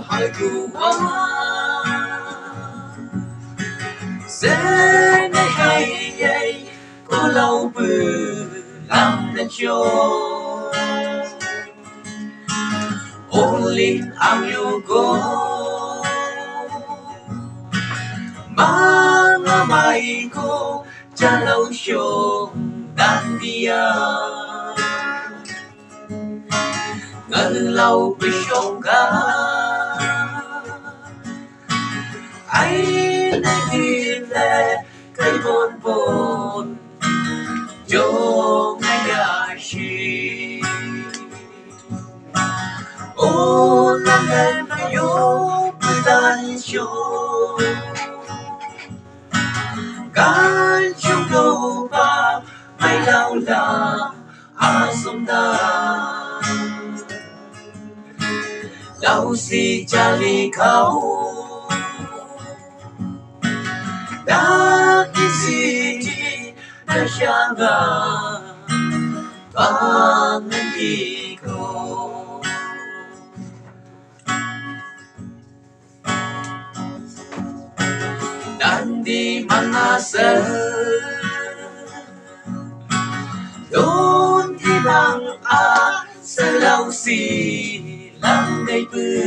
hỏi đủ hoa sẽ ngày hay hay có lâu bự làm nên cho ôn linh ao yêu cô mà mai cô cha lâu show dan dia ngân lâu bị sông cá ai nay đi lệ cây bồn bồn cho ngày nhà chi ô lần lần yêu tan cho kan chung đâu ba mai lao la sông ta lâu si cha li khao đã khi si chi đã sang ga bằng đi cô dan di mana don di bang selalu si langai bư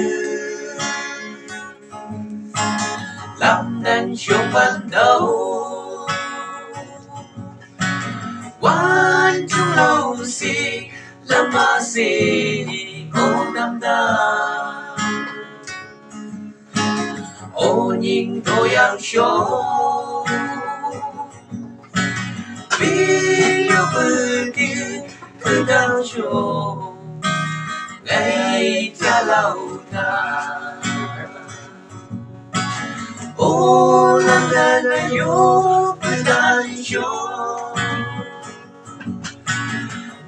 làm nên trong ban đầu quan chung lâu si làm mà si ô năm đa ô nhìn tôi ăn show vì yêu bư kia cứ đang show ngày cha lâu ta ô lần lần là yêu cứ đang show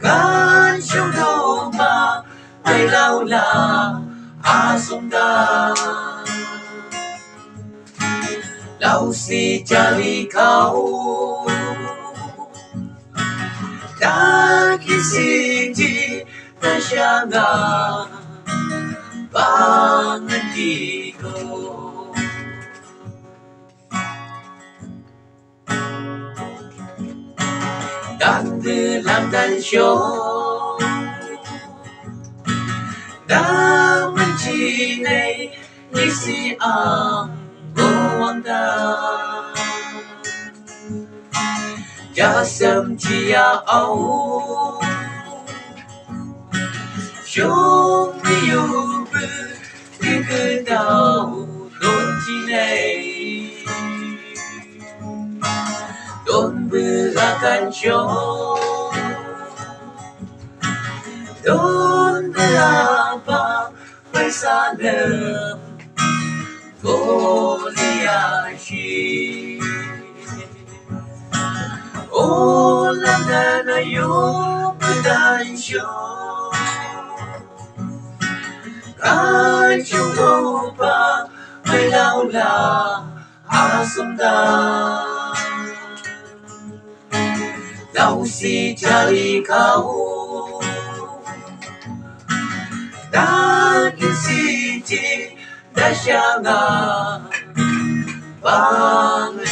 gan trong đầu mà ai lâu là sông ta lâu si cha li khao đã khi si chi ta sang ga bằng đi cô đang từ làm đàn show đang mình chỉ này như si Wang da cha sớm chi áo chúng yêu bư cứ đau đốn chi này đốn bư là căn cho đốn bư là ba phải xa lầm cô lia chi ô lần lần là yêu đàn cho cả chung đâu ba mai lao là sông ta lâu si cha li khao đã khi si chi đã sang bằng